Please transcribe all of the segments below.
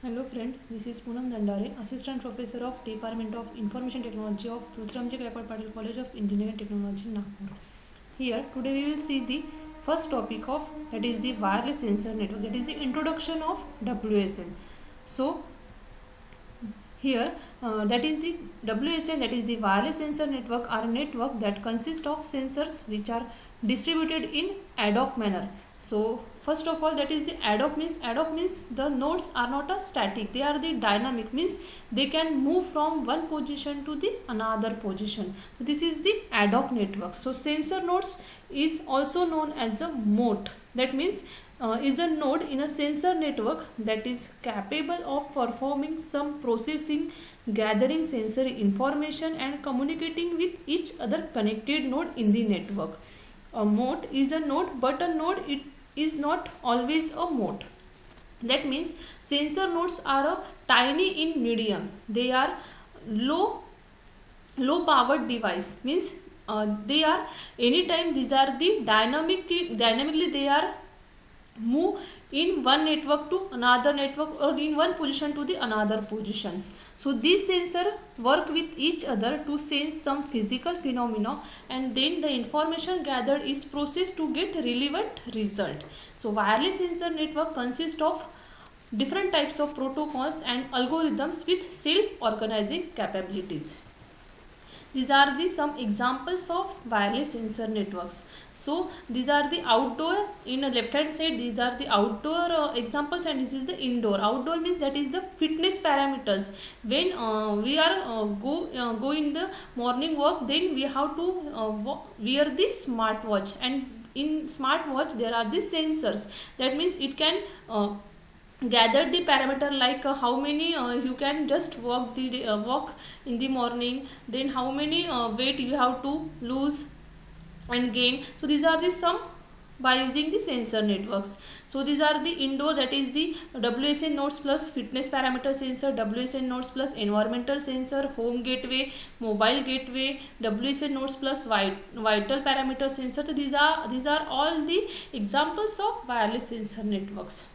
Hello friend, this is Poonam Dandare, Assistant Professor of Department of Information Technology of Tulsiramji Gaikwad Patil College of Engineering and Technology, Nagpur. Here, today we will see the first topic of, that is the wireless sensor network, that is the introduction of WSN. So, here, that is the WSN, that is the wireless sensor network, are a network that consists of sensors which are distributed in ad hoc manner. So first of all, that is the ad hoc means the nodes are not a static, they are the dynamic, means they can move from one position to the another position. So this is the ad hoc network. So sensor nodes is also known as a mote. That means is a node in a sensor network that is capable of performing some processing, gathering sensory information and communicating with each other connected node in the network. A mote is a node, but a node it is not always a mote. That means sensor nodes are a tiny in medium. They are low powered device, means they are anytime these are the dynamically they are move in one network to another network or in one position to the another positions. So these sensors work with each other to sense some physical phenomena, and then the information gathered is processed to get relevant result. So wireless sensor network consists of different types of protocols and algorithms with self-organizing capabilities. These are the some examples of wireless sensor networks. So these are the outdoor, in a left hand side these are the outdoor examples, and this is the indoor. Outdoor means that is the fitness parameters. When we are go in the morning walk, then we have to wear the smartwatch, and in smartwatch there are the sensors. That means it can gather the parameter like how many you can just walk in the morning, then how many weight you have to lose and gain. So these are the some by using the sensor networks. So these are the indoor, that is the WSN nodes plus fitness parameter sensor, WSN nodes plus environmental sensor, home gateway, mobile gateway, WSN nodes plus vital parameter sensor. So these are all the examples of wireless sensor networks.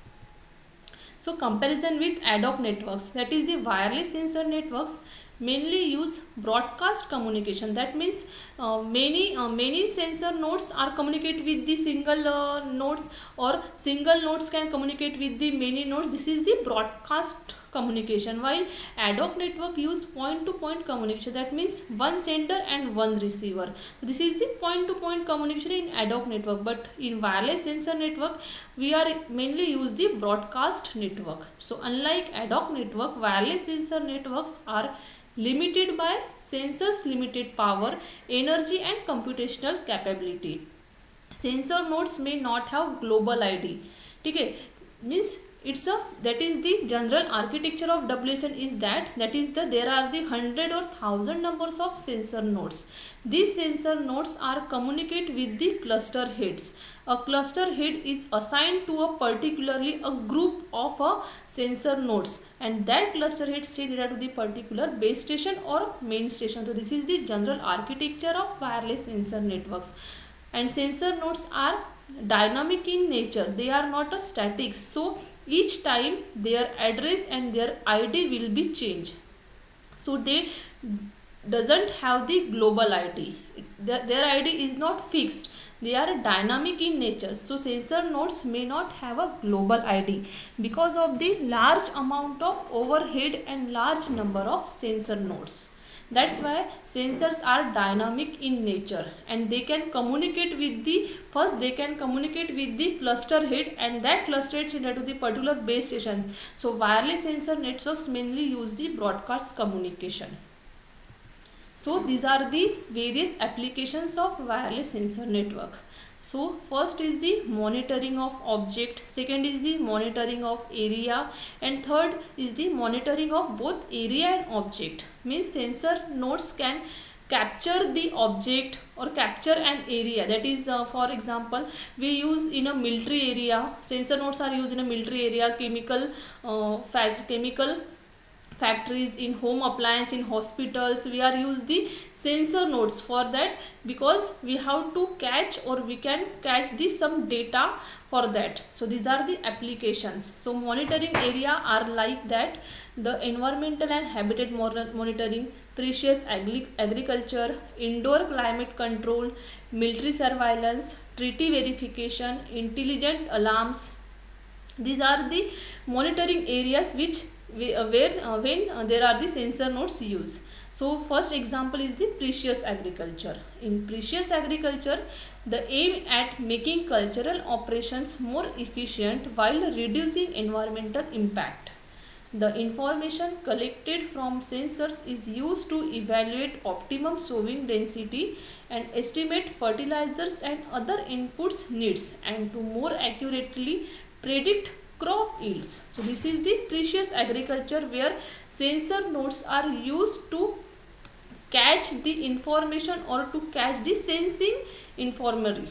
So comparison with ad hoc networks, that is the wireless sensor networks mainly use broadcast communication. That means many sensor nodes are communicate with the single nodes, or single nodes can communicate with the many nodes. This is the broadcast communication, while ad hoc network use point to point communication. That means one sender and one receiver. This is the point to point communication in ad hoc network, but in wireless sensor network we are mainly use the broadcast network. So unlike ad hoc network, wireless sensor networks are limited by sensors limited power, energy and computational capability. Sensor nodes may not have global ID. Okay, means it's a, that is the general architecture of WSN is that is the there are the 100 or 1000 numbers of sensor nodes. These sensor nodes are communicate with the cluster heads. A cluster head is assigned to a particularly a group of a sensor nodes, and that cluster head send data to the particular base station or main station. So this is the general architecture of wireless sensor networks. And sensor nodes are dynamic in nature, they are not a static. So each time their address and their ID will be changed. So they doesn't have the global ID. Their ID is not fixed. They are dynamic in nature. So sensor nodes may not have a global ID because of the large amount of overhead and large number of sensor nodes. That's why sensors are dynamic in nature, and they can communicate with the, first they can communicate with the cluster head, and that cluster head send to the particular base station. So wireless sensor networks mainly use the broadcast communication. So these are the various applications of wireless sensor network. So first is the monitoring of object, second is the monitoring of area, and third is the monitoring of both area and object. Means sensor nodes can capture the object or capture an area. That is for example we use in a military area, sensor nodes are used in a military area, chemical factories, in home appliance, in hospitals, we are use the sensor nodes for that, because we have to catch, or we can catch this some data for that. So these are the applications. So monitoring area are like that: the environmental and habitat monitoring, precious agriculture, indoor climate control, military surveillance, treaty verification, intelligent alarms. These are the monitoring areas which when there are the sensor nodes used. So first example is the precious agriculture. In precious agriculture, the aim at making cultural operations more efficient while reducing environmental impact. The information collected from sensors is used to evaluate optimum sowing density and estimate fertilizers and other inputs needs, and to more accurately predict crop yields. So this is the precious agriculture, where sensor nodes are used to catch the information or to catch the sensing information.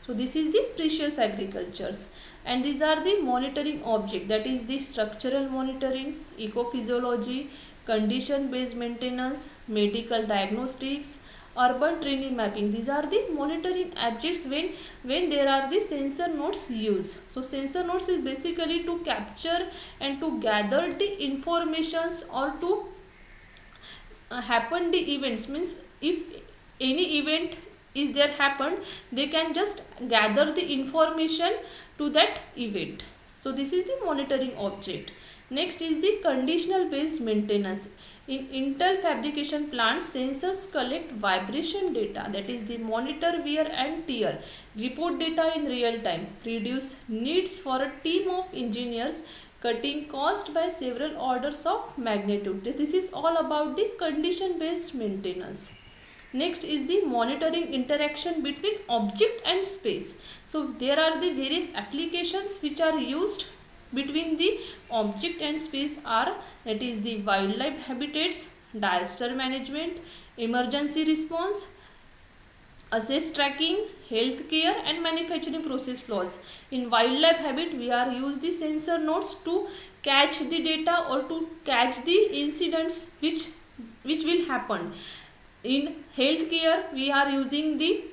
So this is the precious agricultures. And these are the monitoring object, that is the structural monitoring, ecophysiology, condition based maintenance, medical diagnostics, urban training mapping. These are the monitoring objects when there are the sensor nodes used. So sensor nodes is basically to capture and to gather the informations, or to happen the events, means if any event is there happened, they can just gather the information to that event. So this is the monitoring object. Next is the conditional based maintenance. In Intel fabrication plants, sensors collect vibration data, that is the monitor wear and tear, report data in real time, reduce needs for a team of engineers, cutting cost by several orders of magnitude. This is all about the condition based maintenance. Next is the monitoring interaction between object and space. So there are the various applications which are used between the object and space are, that is the wildlife habitats, disaster management, emergency response, assess tracking, healthcare and manufacturing process flows. In wildlife habitat, we are use the sensor nodes to catch the data or to catch the incidents which will happen. In healthcare, we are using the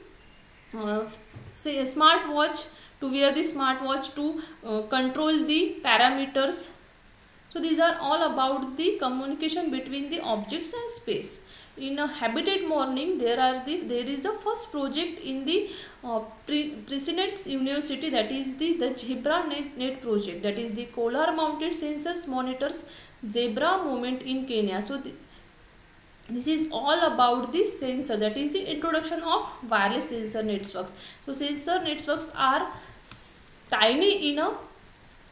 say smartwatch, to wear the smartwatch to control the parameters. So these are all about the communication between the objects and space. In a habitat modeling, there is a first project in the Princeton University, that is the Zebra Net project, that is the Kolar mounted sensors monitors zebra movement in Kenya. So this is all about the sensor, that is the introduction of wireless sensor networks. So sensor networks are tiny in a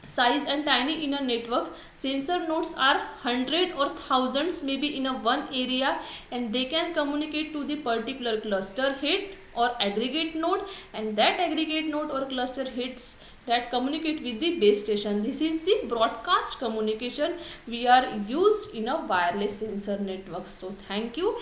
size and tiny in a network. Sensor nodes are 100 or thousands maybe in a one area, and they can communicate to the particular cluster head or aggregate node, and that aggregate node or cluster heads that communicate with the base station. This is the broadcast communication we are used in a wireless sensor network. So thank you.